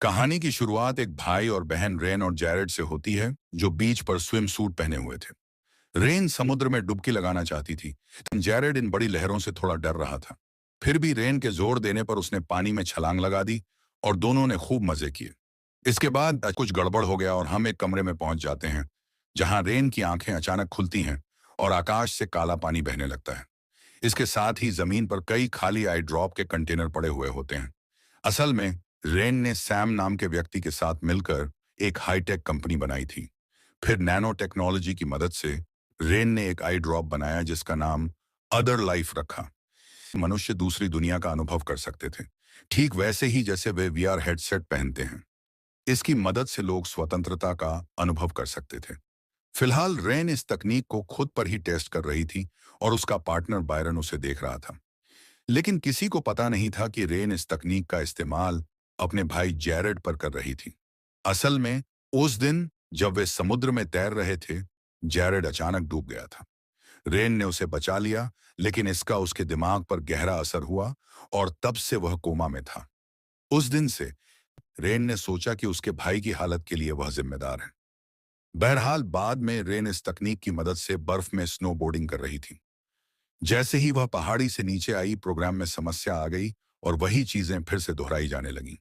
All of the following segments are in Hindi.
कहानी की शुरुआत एक भाई और बहन रेन और जैरेड से होती है जो बीच पर स्विम सूट पहने हुए थे। रेन समुद्र में डुबकी लगाना चाहती थी। जैरेड इन बड़ी लहरों से थोड़ा डर रहा था। फिर भी रेन के जोर देने पर उसने पानी में छलांग लगा दी और दोनों ने खूब मजे किए। इसके बाद कुछ गड़बड़ हो गया और हम एक कमरे में पहुंच जाते हैं जहां रेन की आंखें अचानक खुलती हैं और आकाश से काला पानी बहने लगता है। इसके साथ ही जमीन पर कई खाली आई ड्रॉप के कंटेनर पड़े हुए होते हैं। असल में रेन ने सैम नाम के व्यक्ति के साथ मिलकर एक हाईटेक कंपनी बनाई थी। फिर नैनो टेक्नोलॉजी की मदद से रेन ने एक आई ड्रॉप बनाया जिसका नाम अदर लाइफ रखा। मनुष्य दूसरी दुनिया का अनुभव कर सकते थे, ठीक वैसे ही जैसे वे वीआर हेडसेट पहनते हैं। इसकी मदद से लोग स्वतंत्रता का अनुभव कर सकते थे। फिलहाल रेन इस तकनीक को खुद पर ही टेस्ट कर रही थी और उसका पार्टनर बायरन उसे देख रहा था। लेकिन किसी को पता नहीं था कि रेन इस तकनीक का इस्तेमाल अपने भाई जैरेड पर कर रही थी। असल में उस दिन जब वे समुद्र में तैर रहे थे, जैरेड अचानक डूब गया था। रेन ने उसे बचा लिया, लेकिन इसका उसके दिमाग पर गहरा असर हुआ और तब से वह कोमा में था। उस दिन से रेन ने सोचा कि उसके भाई की हालत के लिए वह जिम्मेदार है। बहरहाल बाद में रेन इस तकनीक की मदद से बर्फ में स्नोबोर्डिंग कर रही थी। जैसे ही वह पहाड़ी से नीचे आई, प्रोग्राम में समस्या आ गई और वही चीजें फिर से दोहराई जाने लगीं।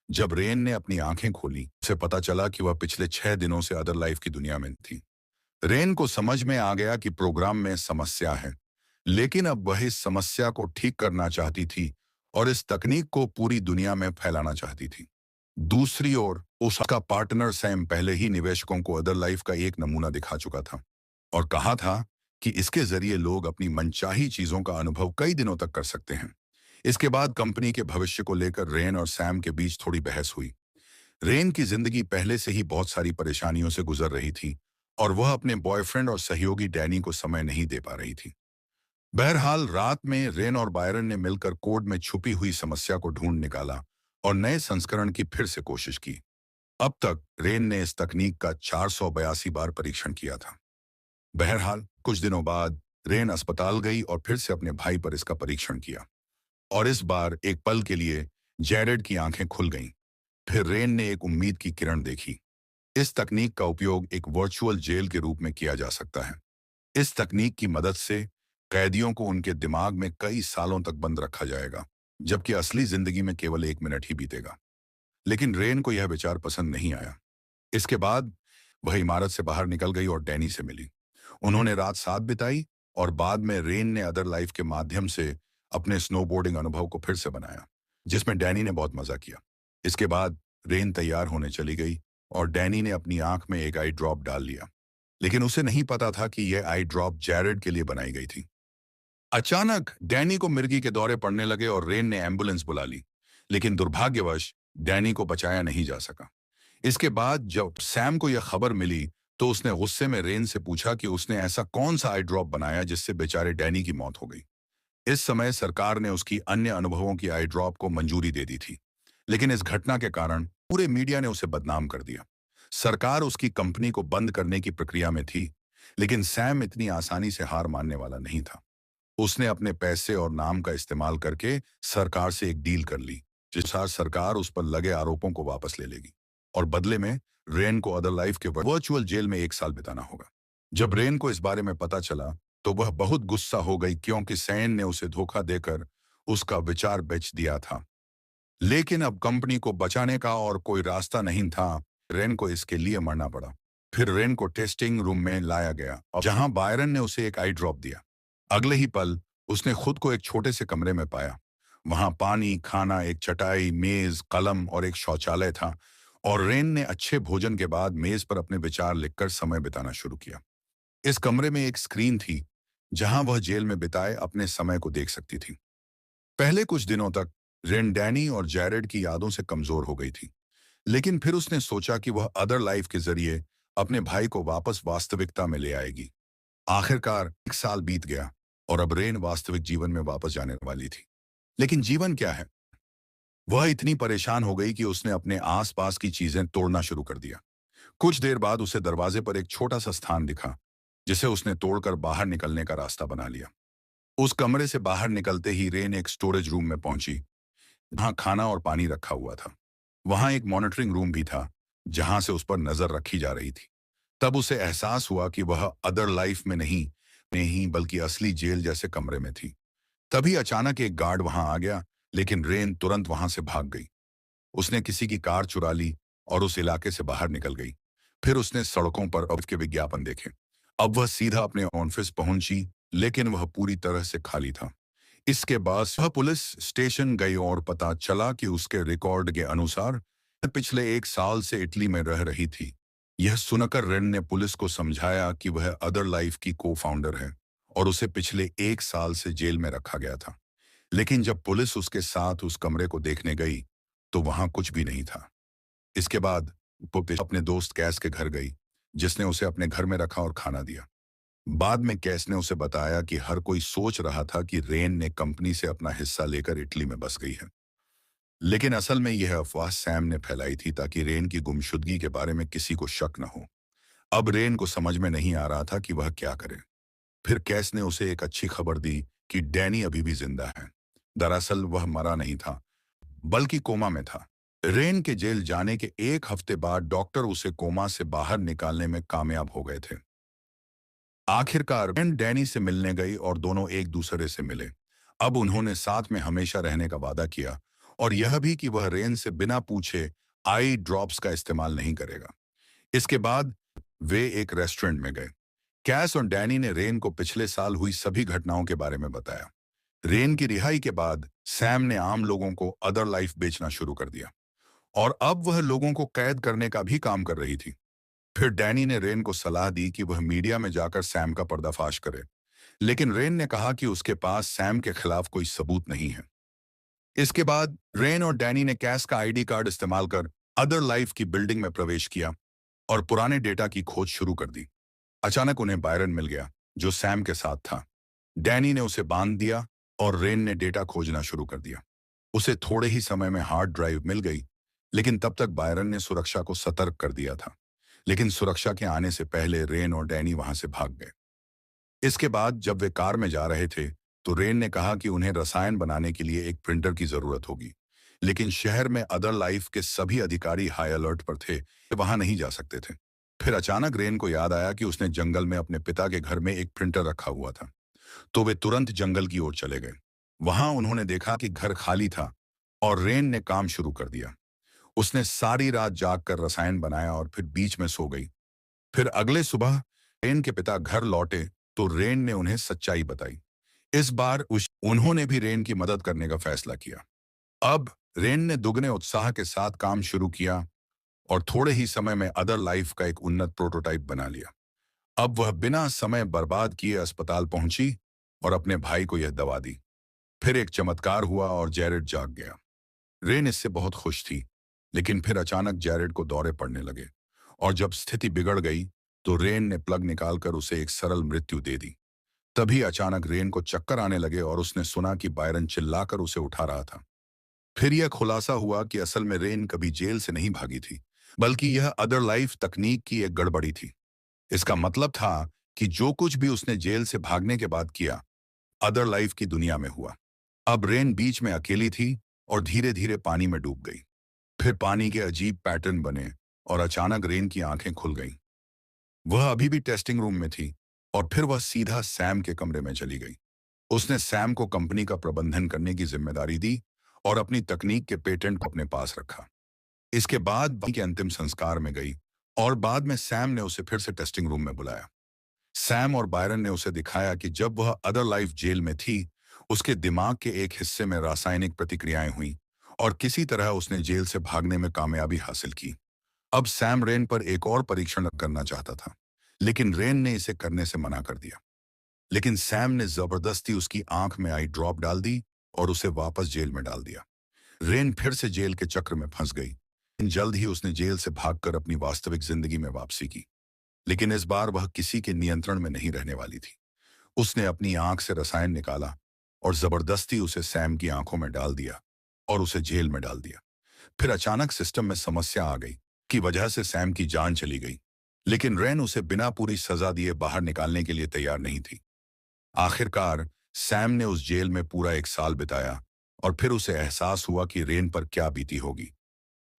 जब रेन ने अपनी आंखें खोली, उसे पता चला कि वह पिछले 6 दिनों से अदर लाइफ की दुनिया में थी। रेन को समझ में आ गया कि प्रोग्राम में समस्या है, लेकिन अब वह इस समस्या को ठीक करना चाहती थी और इस तकनीक को पूरी दुनिया में फैलाना चाहती थी। दूसरी ओर उसका पार्टनर सैम पहले ही निवेशकों को अदर लाइफ का एक नमूना दिखा चुका था और कहा था कि इसके जरिए लोग अपनी मनचाही चीजों का अनुभव कई दिनों तक कर सकते हैं। इसके बाद कंपनी के भविष्य को लेकर रेन और सैम के बीच थोड़ी बहस हुई। रेन की जिंदगी पहले से ही बहुत सारी परेशानियों से गुजर रही थी और वह अपने बॉयफ्रेंड और सहयोगी डैनी को समय नहीं दे पा रही थी। बहरहाल रात में रेन और बायरन ने मिलकर कोड में छुपी हुई समस्या को ढूंढ निकाला और नए संस्करण की फिर से कोशिश की। अब तक रेन ने इस तकनीक का 482 बार परीक्षण किया था। बहरहाल कुछ दिनों बाद रेन अस्पताल गई और फिर से अपने भाई पर इसका परीक्षण किया और इस बार एक पल के लिए जैरेड की आंखें खुल गईं। फिर रेन ने एक उम्मीद की किरण देखी। इस तकनीक का उपयोग एक वर्चुअल जेल के रूप में किया जा सकता है। इस तकनीक की मदद से कैदियों को उनके दिमाग में कई सालों तक बंद रखा जाएगा, जबकि असली जिंदगी में केवल 1 मिनट ही बीतेगा। लेकिन रेन को यह विचार पसंद नहीं आया। इसके बाद वह इमारत से बाहर निकल गई और डैनी से मिली। उन्होंने रात साथ बिताई और बाद में रेन ने अदर लाइफ के माध्यम से अपने स्नोबोर्डिंग अनुभव को फिर से बनाया, जिसमें डैनी ने बहुत मजा किया। इसके बाद रेन तैयार होने चली गई और डैनी ने अपनी आंख में एक आई ड्रॉप डाल लिया, लेकिन उसे नहीं पता था कि यह आई ड्रॉप जैरेड के लिए बनाई गई थी। अचानक डैनी को मिर्गी के दौरे पड़ने लगे और रेन ने एम्बुलेंस बुला ली, लेकिन दुर्भाग्यवश डैनी को बचाया नहीं जा सका। इसके बाद जब सैम को यह खबर मिली तो उसने गुस्से में रेन से पूछा कि उसने ऐसा कौन सा आई ड्रॉप बनाया जिससे बेचारे डैनी की मौत हो गई। इस समय सरकार ने उसकी अन्य अनुभवों की आई ड्रॉप को मंजूरी दे दी थी, लेकिन इस घटना के कारण पूरे मीडिया ने उसे बदनाम कर दिया। सरकार उसकी कंपनी को बंद करने की प्रक्रिया में थी, लेकिन सैम इतनी आसानी से हार मानने वाला नहीं था। उसने अपने पैसे और नाम का इस्तेमाल करके सरकार से एक डील कर ली, जिससे सरकार उस पर लगे आरोपों को वापस ले लेगी और बदले में रेन को अदर लाइफ के वर्चुअल जेल में 1 साल बिताना होगा। जब रेन को इस बारे में पता चला तो वह बहुत गुस्सा हो गई, क्योंकि सैन ने उसे धोखा देकर उसका विचार बेच दिया था। लेकिन अब कंपनी को बचाने का और कोई रास्ता नहीं था। रेन को इसके लिए मरना पड़ा। फिर रेन को टेस्टिंग रूम में लाया गया और जहां बायरन ने उसे एक आई ड्रॉप दिया। अगले ही पल उसने खुद को एक छोटे से कमरे में पाया। वहां पानी, खाना, एक चटाई, मेज, कलम और एक शौचालय था और रेन ने अच्छे भोजन के बाद मेज पर अपने विचार लिखकर समय बिताना शुरू किया। इस कमरे में एक स्क्रीन थी जहां वह जेल में बिताए अपने समय को देख सकती थी। पहले कुछ दिनों तक रेन डैनी और जैरेड की यादों से कमजोर हो गई थी, लेकिन फिर उसने सोचा कि वह अदर लाइफ के जरिए अपने भाई को वापस वास्तविकता में ले आएगी। आखिरकार 1 साल बीत गया और अब रेन वास्तविक जीवन में वापस जाने वाली थी। लेकिन जीवन क्या है? वह इतनी परेशान हो गई कि उसने अपने आसपास की चीजें तोड़ना शुरू कर दिया। कुछ देर बाद उसे दरवाजे पर एक छोटा सा स्थान दिखा, जिसे उसने तोड़कर बाहर निकलने का रास्ता बना लिया। उस कमरे से बाहर निकलते ही रेन एक स्टोरेज रूम में पहुंची, जहां खाना और पानी रखा हुआ था। वहां एक मॉनिटरिंग रूम भी था जहां से उस पर नजर रखी जा रही थी। तब उसे एहसास हुआ कि वह अदर लाइफ में नहीं बल्कि असली जेल जैसे कमरे में थी। तभी अचानक एक गार्ड वहां आ गया, लेकिन रेन तुरंत वहां से भाग गई। उसने किसी की कार चुरा ली और उस इलाके से बाहर निकल गई। फिर उसने सड़कों पर अब के विज्ञापन देखे। अब वह सीधा अपने ऑफिस पहुंची, लेकिन वह पूरी तरह से खाली था। इसके बाद वह पुलिस स्टेशन गई और पता चला कि उसके रिकॉर्ड के अनुसार पिछले 1 साल से इटली में रह रही थी। यह सुनकर रेन ने पुलिस को समझाया कि वह अदर लाइफ की को फाउंडर है और उसे पिछले 1 साल से जेल में रखा गया था। लेकिन जब पुलिस उसके साथ उस कमरे को देखने गई तो वहां कुछ भी नहीं था। इसके बाद वो अपने दोस्त कैस के घर गई, जिसने उसे अपने घर में रखा और खाना दिया। बाद में कैस ने उसे बताया कि हर कोई सोच रहा था कि रेन ने कंपनी से अपना हिस्सा लेकर इटली में बस गई है, लेकिन असल में यह अफवाह सैम ने फैलाई थी ताकि रेन की गुमशुदगी के बारे में किसी को शक न हो। अब रेन को समझ में नहीं आ रहा था कि वह क्या करे। फिर कैस ने उसे एक अच्छी खबर दी कि डैनी अभी भी जिंदा है। दरअसल वह मरा नहीं था, बल्कि कोमा में था। रेन के जेल जाने के 1 हफ्ते बाद डॉक्टर उसे कोमा से बाहर निकालने में कामयाब हो गए थे। आखिरकार रेन डैनी से मिलने गई और दोनों एक दूसरे से मिले। अब उन्होंने साथ में हमेशा रहने का वादा किया और यह भी कि वह रेन से बिना पूछे आई ड्रॉप्स का इस्तेमाल नहीं करेगा। इसके बाद वे एक रेस्टोरेंट में गए। कैस और डैनी ने रेन को पिछले साल हुई सभी घटनाओं के बारे में बताया। रेन की रिहाई के बाद सैम ने आम लोगों को अदर लाइफ बेचना शुरू कर दिया और अब वह लोगों को कैद करने का भी काम कर रही थी। फिर डैनी ने रेन को सलाह दी कि वह मीडिया में जाकर सैम का पर्दाफाश करे, लेकिन रेन ने कहा कि उसके पास सैम के खिलाफ कोई सबूत नहीं है। इसके बाद रेन और डैनी ने कैस का आईडी कार्ड इस्तेमाल कर अदर लाइफ की बिल्डिंग में प्रवेश किया और पुराने डेटा की खोज शुरू कर दी। अचानक उन्हें बायरन मिल गया, जो सैम के साथ था। डैनी ने उसे बांध दिया और रेन ने डेटा खोजना शुरू कर दिया। उसे थोड़े ही समय में हार्ड ड्राइव मिल गई, लेकिन तब तक बायरन ने सुरक्षा को सतर्क कर दिया था। लेकिन सुरक्षा के आने से पहले रेन और डैनी वहां से भाग गए। इसके बाद जब वे कार में जा रहे थे तो रेन ने कहा कि उन्हें रसायन बनाने के लिए एक प्रिंटर की जरूरत होगी, लेकिन शहर में अदर लाइफ के सभी अधिकारी हाई अलर्ट पर थे, वे वहां नहीं जा सकते थे। फिर अचानक रेन को याद आया कि उसने जंगल में अपने पिता के घर में एक प्रिंटर रखा हुआ था, तो वे तुरंत जंगल की ओर चले गए। वहां उन्होंने देखा कि घर खाली था और रेन ने काम शुरू कर दिया। उसने सारी रात जागकर रसायन बनाया और फिर बीच में सो गई। फिर अगले सुबह रेन के पिता घर लौटे तो रेन ने उन्हें सच्चाई बताई। इस बार उन्होंने भी रेन की मदद करने का फैसला किया। अब रेन ने दुगने उत्साह के साथ काम शुरू किया और थोड़े ही समय में अदर लाइफ का एक उन्नत प्रोटोटाइप बना लिया। अब वह बिना समय बर्बाद किए अस्पताल पहुंची और अपने भाई को यह दवा दी। फिर एक चमत्कार हुआ और जैरेड जाग गया। रेन इससे बहुत खुश थी, लेकिन फिर अचानक जैरेड को दौरे पड़ने लगे और जब स्थिति बिगड़ गई तो रेन ने प्लग निकालकर उसे एक सरल मृत्यु दे दी। तभी अचानक रेन को चक्कर आने लगे और उसने सुना कि बायरन चिल्लाकर उसे उठा रहा था। फिर यह खुलासा हुआ कि असल में रेन कभी जेल से नहीं भागी थी, बल्कि यह अदर लाइफ तकनीक की एक गड़बड़ी थी। इसका मतलब था कि जो कुछ भी उसने जेल से भागने के बाद किया, अदर लाइफ की दुनिया में हुआ। अब रेन बीच में अकेली थी और धीरे धीरे पानी में डूब गई। फिर पानी के अजीब पैटर्न बने और अचानक रेन की आंखें खुल गईं। वह अभी भी टेस्टिंग रूम में थी और फिर वह सीधा सैम के कमरे में चली गई। उसने सैम को कंपनी का प्रबंधन करने की जिम्मेदारी दी और अपनी तकनीक के पेटेंट को अपने पास रखा। इसके बाद वह के अंतिम संस्कार में गई और बाद में सैम ने उसे फिर से टेस्टिंग रूम में बुलाया। सैम और बायरन ने उसे दिखाया कि जब वह अदर लाइफ जेल में थी, उसके दिमाग के एक हिस्से में रासायनिक प्रतिक्रियाएं हुई और किसी तरह उसने जेल से भागने में कामयाबी हासिल की। अब सैम रेन पर एक और परीक्षण करना चाहता था, लेकिन रेन ने इसे करने से मना कर दिया। लेकिन सैम ने जबरदस्ती उसकी आंख में आई ड्रॉप डाल दी और उसे वापस जेल में डाल दिया। रेन फिर से जेल के चक्र में फंस गई। जल्द ही उसने जेल से भागकर अपनी वास्तविक जिंदगी में वापसी की, लेकिन इस बार वह किसी के नियंत्रण में नहीं रहने वाली थी। उसने अपनी आंख से रसायन निकाला और जबरदस्ती उसे सैम की आंखों में डाल दिया और उसे जेल में डाल दिया। फिर अचानक सिस्टम में समस्या आ गई की वजह से सैम की जान चली गई, लेकिन रेन उसे बिना पूरी सजा दिए बाहर निकालने के लिए तैयार नहीं थी। आखिरकार सैम ने उस जेल में पूरा 1 साल बिताया और फिर उसे एहसास हुआ कि रेन पर क्या बीती होगी।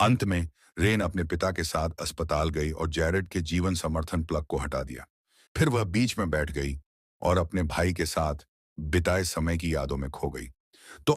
अंत में रेन अपने पिता के साथ अस्पताल गई और जैरेड के जीवन समर्थन प्लग को हटा दिया। फिर वह बीच में बैठ गई और अपने भाई के साथ बिताए समय की यादों में खो गई। तो